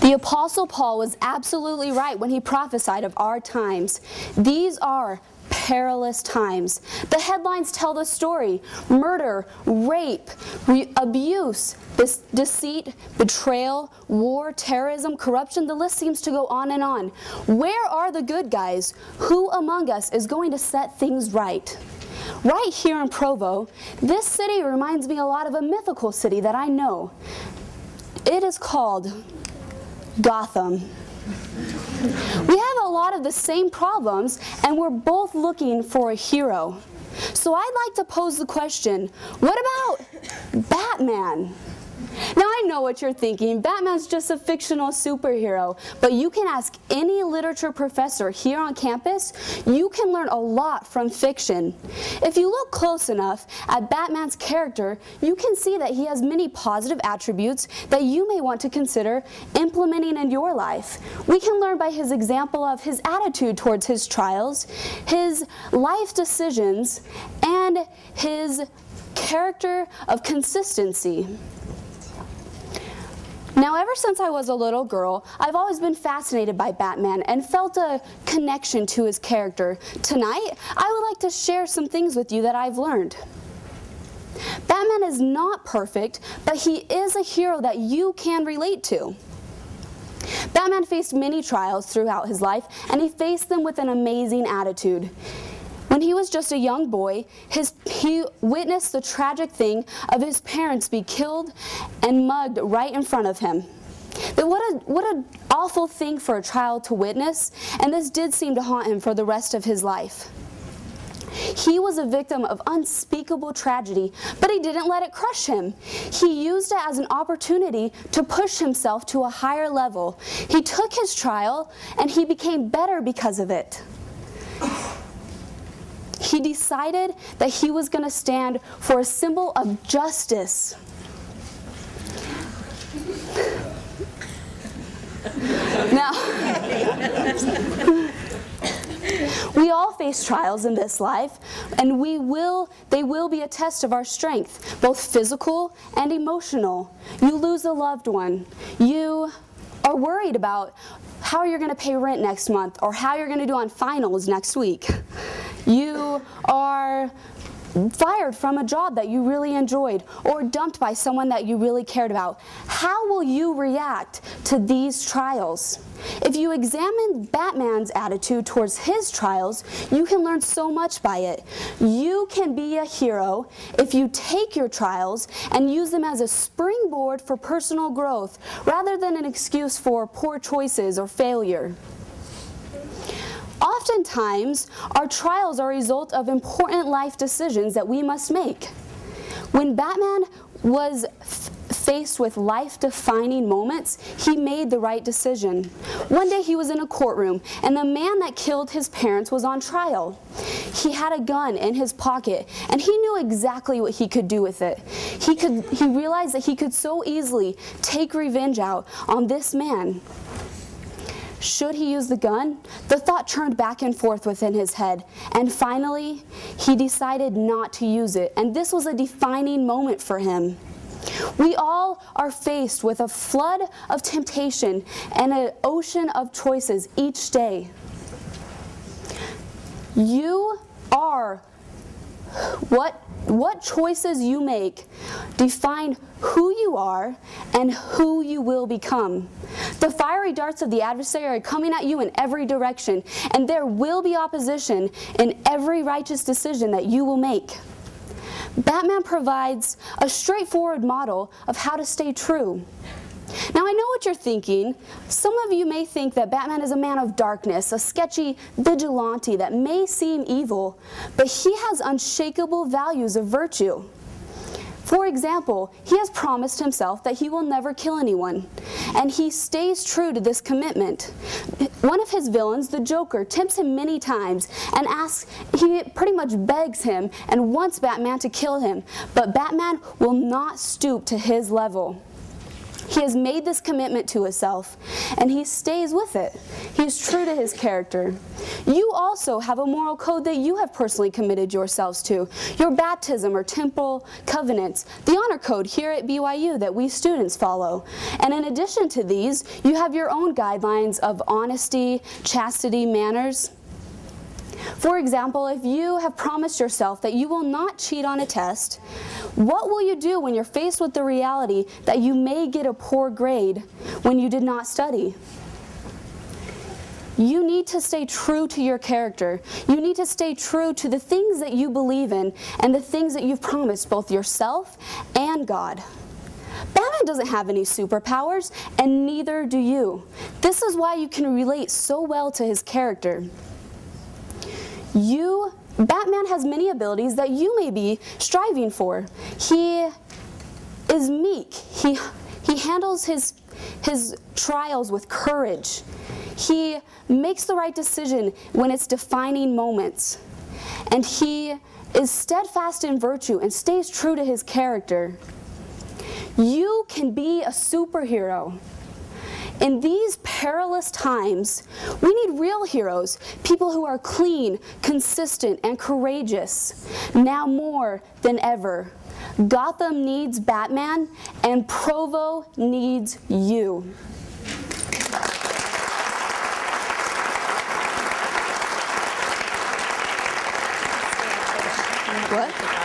The Apostle Paul was absolutely right when he prophesied of our times. These are perilous times. The headlines tell the story: murder, rape, abuse, deceit, betrayal, war, terrorism, corruption. The list seems to go on and on. Where are the good guys? Who among us is going to set things right? Right here in Provo, this city reminds me a lot of a mythical city that I know. It is called Gotham. We have a lot of the same problems, and we're both looking for a hero. So I'd like to pose the question, what about Batman? Now I know what you're thinking, Batman's just a fictional superhero, but you can ask any literature professor here on campus, you can learn a lot from fiction. If you look close enough at Batman's character, you can see that he has many positive attributes that you may want to consider implementing in your life. We can learn by his example of his attitude towards his trials, his life decisions, and his character of consistency. Now, ever since I was a little girl, I've always been fascinated by Batman and felt a connection to his character. Tonight, I would like to share some things with you that I've learned. Batman is not perfect, but he is a hero that you can relate to. Batman faced many trials throughout his life, and he faced them with an amazing attitude. When he was just a young boy, he witnessed the tragic thing of his parents be killed and mugged right in front of him. What an awful thing for a child to witness, and this did seem to haunt him for the rest of his life. He was a victim of unspeakable tragedy, but he didn't let it crush him. He used it as an opportunity to push himself to a higher level. He took his trial, and he became better because of it. He decided that he was going to stand for a symbol of justice. Now, we all face trials in this life, and they will be a test of our strength, both physical and emotional. You lose a loved one. You are worried about how you're going to pay rent next month or how you're going to do on finals next week. You are fired from a job that you really enjoyed or dumped by someone that you really cared about. How will you react to these trials? If you examine Batman's attitude towards his trials, you can learn so much by it. You can be a hero if you take your trials and use them as a springboard for personal growth rather than an excuse for poor choices or failure. Oftentimes, our trials are a result of important life decisions that we must make. When Batman was faced with life-defining moments, he made the right decision. One day he was in a courtroom, and the man that killed his parents was on trial. He had a gun in his pocket, and he knew exactly what he could do with it. He realized that he could so easily take revenge out on this man. Should he use the gun? The thought turned back and forth within his head, and finally, he decided not to use it, and this was a defining moment for him. We all are faced with a flood of temptation and an ocean of choices each day. You are what choices you make define who you are and who you will become. The fiery darts of the adversary are coming at you in every direction, and there will be opposition in every righteous decision that you will make. Batman provides a straightforward model of how to stay true. Now, I know what you're thinking. Some of you may think that Batman is a man of darkness, a sketchy vigilante that may seem evil, but he has unshakable values of virtue. For example, he has promised himself that he will never kill anyone, and he stays true to this commitment. One of his villains, the Joker, tempts him many times and he pretty much begs him and wants Batman to kill him, but Batman will not stoop to his level. He has made this commitment to himself, and he stays with it. He's true to his character. You also have a moral code that you have personally committed yourselves to. Your baptism or temple covenants, the honor code here at BYU that we students follow. And in addition to these, you have your own guidelines of honesty, chastity, manners. For example, if you have promised yourself that you will not cheat on a test, what will you do when you're faced with the reality that you may get a poor grade when you did not study? You need to stay true to your character. You need to stay true to the things that you believe in and the things that you've promised both yourself and God. Batman doesn't have any superpowers, and neither do you. This is why you can relate so well to his character. Batman has many abilities that you may be striving for. He is meek. He handles his trials with courage. He makes the right decision when it's defining moments. And he is steadfast in virtue and stays true to his character. You can be a superhero. In these perilous times, we need real heroes, people who are clean, consistent, and courageous, now more than ever. Gotham needs Batman, and Provo needs you. What?